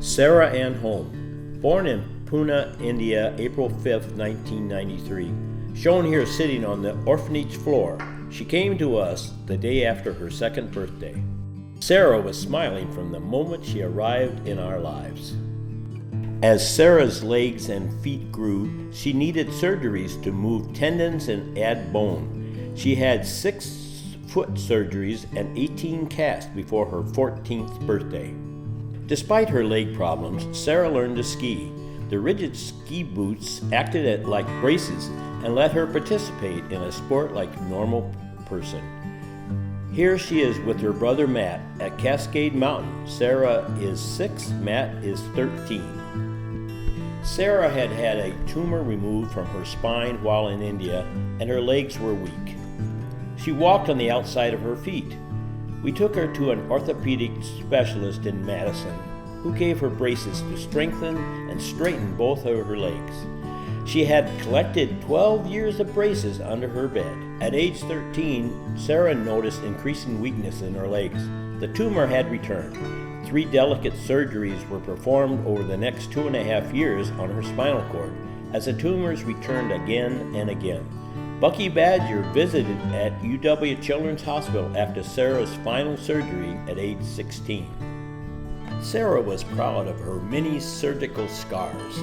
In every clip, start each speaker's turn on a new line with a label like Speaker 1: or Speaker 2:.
Speaker 1: Sarah Anne Holm, born in Pune, India, April 5, 1993. Shown here sitting on the orphanage floor. She came to us the day after her second birthday. Sarah was smiling from the moment she arrived in our lives. As Sarah's legs and feet grew, she needed surgeries to move tendons and add bone. She had 6 foot surgeries and 18 casts before her 14th birthday. Despite her leg problems, Sarah learned to ski. The rigid ski boots acted like braces and let her participate in a sport like a normal person. Here she is with her brother Matt at Cascade Mountain. Sarah is 6, Matt is 13. Sarah had had a tumor removed from her spine while in India, and her legs were weak. She walked on the outside of her feet. We took her to an orthopedic specialist in Madison, who gave her braces to strengthen and straighten both of her legs. She had collected 12 years of braces under her bed. At age 13, Sarah noticed increasing weakness in her legs. The tumor had returned. 3 delicate surgeries were performed over the next 2.5 years on her spinal cord, as the tumors returned again and again. Bucky Badger visited at UW Children's Hospital after Sarah's final surgery at age 16. Sarah was proud of her many surgical scars.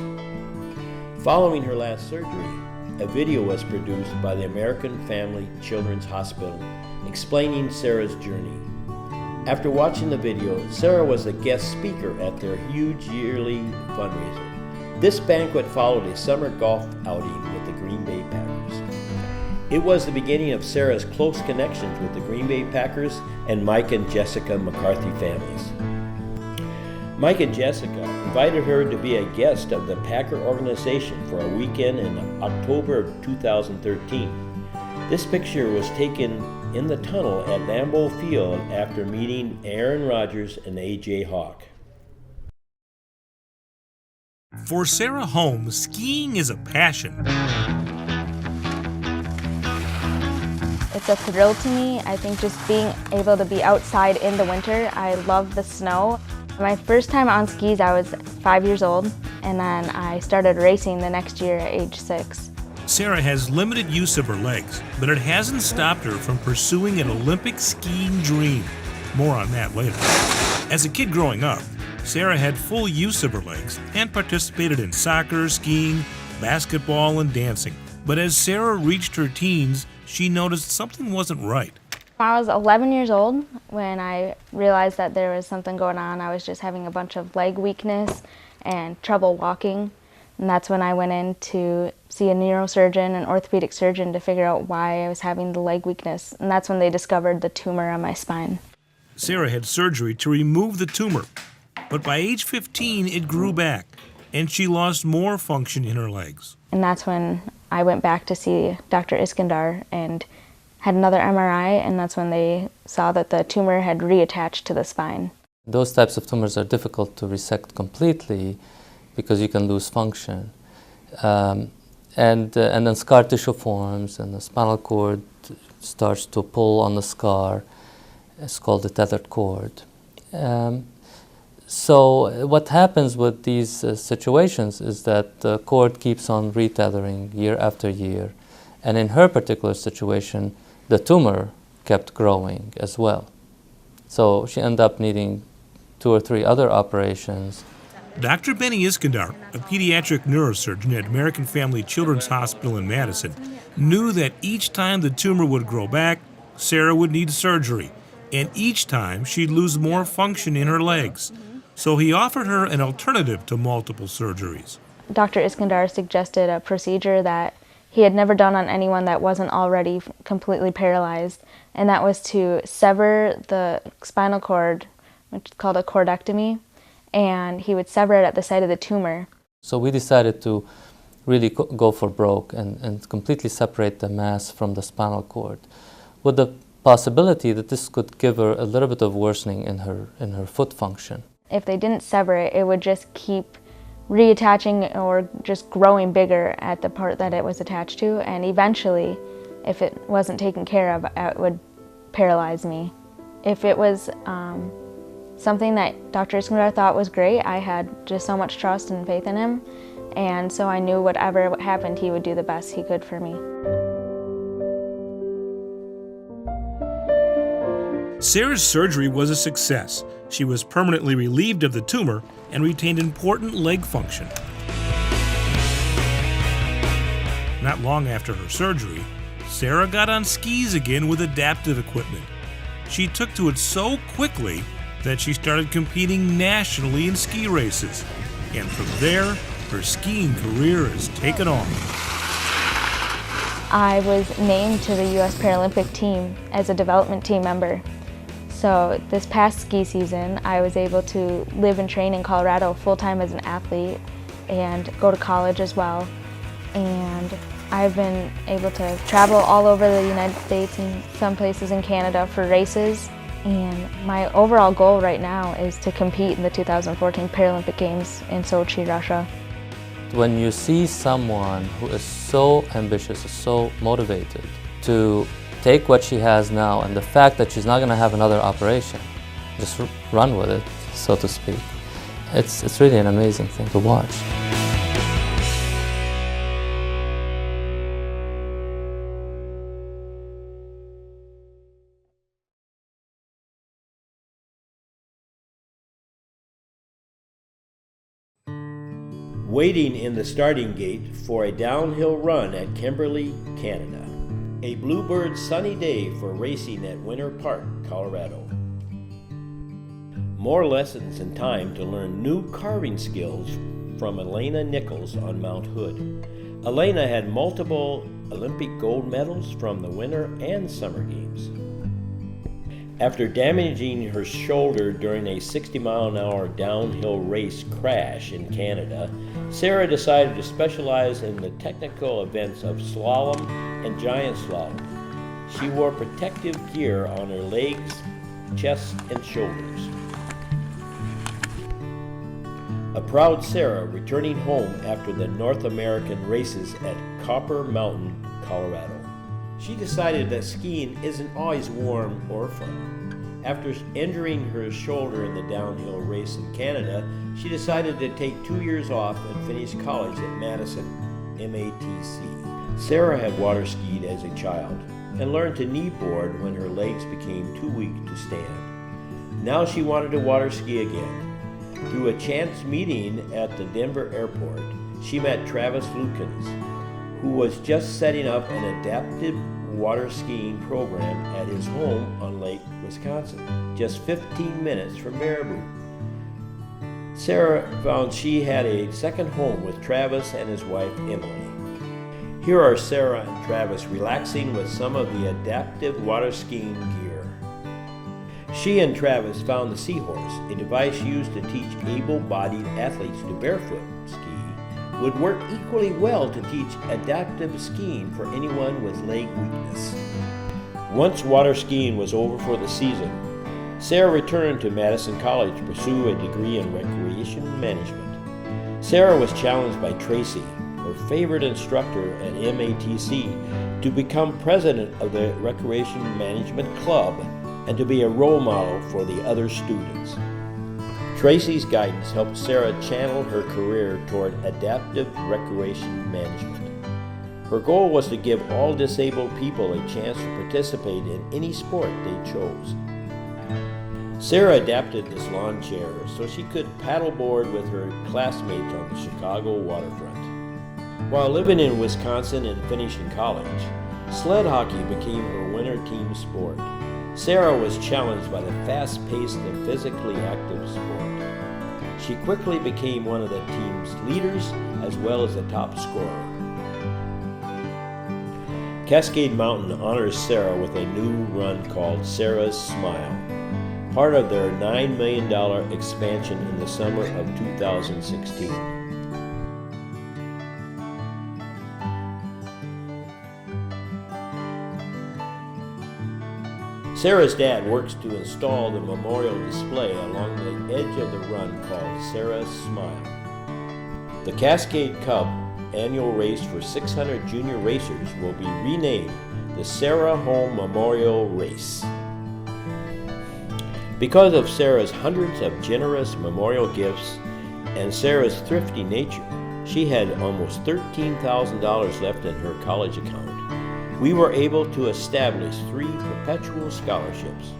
Speaker 1: Following her last surgery, a video was produced by the American Family Children's Hospital explaining Sarah's journey. After watching the video, Sarah was a guest speaker at their huge yearly fundraiser. This banquet followed a summer golf outing with the Green Bay Packers. It was the beginning of Sarah's close connections with the Green Bay Packers and Mike and Jessica McCarthy families. Mike and Jessica invited her to be a guest of the Packer organization for a weekend in October of 2013. This picture was taken in the tunnel at Lambeau Field after meeting Aaron Rodgers and A.J. Hawk.
Speaker 2: For Sarah Holm, skiing is a passion.
Speaker 3: It's a thrill to me. I think just being able to be outside in the winter. I love the snow. My first time on skis, I was 5 years old, and then I started racing the next year at age 6.
Speaker 2: Sarah has limited use of her legs, but it hasn't stopped her from pursuing an Olympic skiing dream. More on that later. As a kid growing up, Sarah had full use of her legs and participated in soccer, skiing, basketball, and dancing. But as Sarah reached her teens, she noticed something wasn't right.
Speaker 3: I was 11 years old when I realized that there was something going on. I was just having a bunch of leg weakness and trouble walking. And that's when I went in to see a neurosurgeon, an orthopedic surgeon, to figure out why I was having the leg weakness. And that's when they discovered the tumor on my spine.
Speaker 2: Sarah had surgery to remove the tumor, but by age 15 it grew back, and she lost more function in her legs.
Speaker 3: And that's when I went back to see Dr. Iskandar and had another MRI, and that's when they saw that the tumor had reattached to the spine.
Speaker 4: Those types of tumors are difficult to resect completely because you can lose function. And then scar tissue forms, and the spinal cord starts to pull on the scar. It's called the tethered cord. So what happens with these situations is that the cord keeps on retethering year after year. And in her particular situation, the tumor kept growing as well. So she ended up needing 2 or 3 other operations.
Speaker 2: Dr. Benny Iskandar, a pediatric neurosurgeon at American Family Children's Hospital in Madison, knew that each time the tumor would grow back, Sarah would need surgery, and each time she'd lose more function in her legs. So he offered her an alternative to multiple surgeries.
Speaker 3: Dr. Iskandar suggested a procedure that he had never done on anyone that wasn't already completely paralyzed, and that was to sever the spinal cord, which is called a cordectomy, and he would sever it at the site of the tumor.
Speaker 4: So we decided to really go for broke and completely separate the mass from the spinal cord, with the possibility that this could give her a little bit of worsening in her foot function.
Speaker 3: If they didn't sever it, it would just keep reattaching or just growing bigger at the part that it was attached to, and eventually, if it wasn't taken care of, it would paralyze me. If it was something that Dr. Iskandar thought was great. I had just so much trust and faith in him, and so I knew whatever happened, he would do the best he could for me.
Speaker 2: Sarah's surgery was a success. She was permanently relieved of the tumor and retained important leg function. Not long after her surgery, Sarah got on skis again with adaptive equipment. She took to it so quickly that she started competing nationally in ski races. And from there, her skiing career has taken off.
Speaker 3: I was named to the U.S. Paralympic team as a development team member. So this past ski season, I was able to live and train in Colorado full-time as an athlete and go to college as well. And I've been able to travel all over the United States and some places in Canada for races. And my overall goal right now is to compete in the 2014 Paralympic Games in Sochi, Russia.
Speaker 4: When you see someone who is so ambitious, so motivated to take what she has now and the fact that she's not going to have another operation, just run with it, so to speak. It's really an amazing thing to watch.
Speaker 1: Waiting in the starting gate for a downhill run at Kimberley, Canada. A bluebird sunny day for racing at Winter Park, Colorado. More lessons and time to learn new carving skills from Elena Nichols on Mount Hood. Elena had multiple Olympic gold medals from the Winter and Summer Games. After damaging her shoulder during a 60-mile-an-hour downhill race crash in Canada, Sarah decided to specialize in the technical events of slalom and giant slalom. She wore protective gear on her legs, chest, and shoulders. A proud Sarah returning home after the North American races at Copper Mountain, Colorado. She decided that skiing isn't always warm or fun. After injuring her shoulder in the downhill race in Canada, she decided to take 2 years off and finish college at Madison, MATC. Sarah had water skied as a child and learned to kneeboard when her legs became too weak to stand. Now she wanted to water ski again. Through a chance meeting at the Denver airport, she met Travis Lukens, who was just setting up an adaptive water skiing program at his home on Lake Wisconsin, just 15 minutes from Baraboo. Sarah found she had a second home with Travis and his wife Emily. Here are Sarah and Travis relaxing with some of the adaptive water skiing gear. She and Travis found the Seahorse, a device used to teach able-bodied athletes to barefoot ski, would work equally well to teach adaptive skiing for anyone with leg weakness. Once water skiing was over for the season, Sarah returned to Madison College to pursue a degree in recreation management. Sarah was challenged by Tracy, her favorite instructor at MATC, to become president of the Recreation Management Club and to be a role model for the other students. Tracy's guidance helped Sarah channel her career toward adaptive recreation management. Her goal was to give all disabled people a chance to participate in any sport they chose. Sarah adapted this lawn chair so she could paddleboard with her classmates on the Chicago waterfront. While living in Wisconsin and finishing college, sled hockey became her winter team sport. Sarah was challenged by the fast-paced and physically active sport. She quickly became one of the team's leaders as well as the top scorer. Cascade Mountain honors Sarah with a new run called Sarah's Smile, part of their $9 million expansion in the summer of 2016. Sarah's dad works to install the memorial display along the edge of the run called Sarah's Smile. The Cascade Cup annual race for 600 junior racers will be renamed the Sarah Holm Memorial Race. Because of Sarah's hundreds of generous memorial gifts and Sarah's thrifty nature, she had almost $13,000 left in her college account. We were able to establish 3 perpetual scholarships,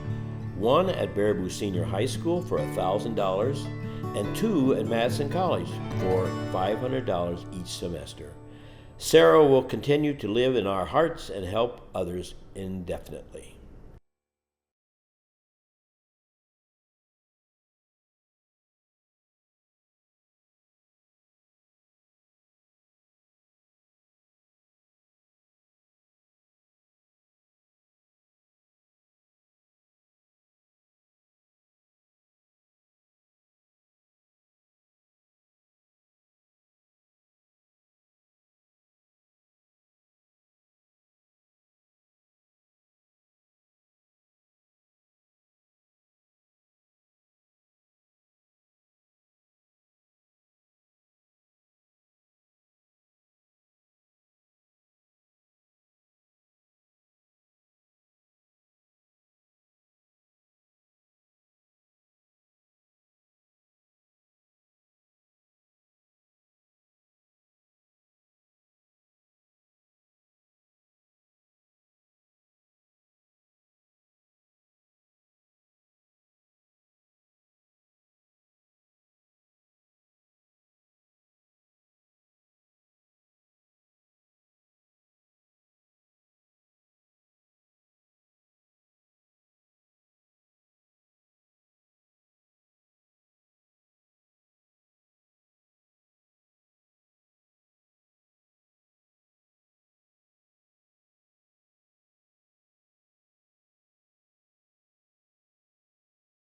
Speaker 1: one at Baraboo Senior High School for $1,000 and 2 at Madison College for $500 each semester. Sarah will continue to live in our hearts and help others indefinitely.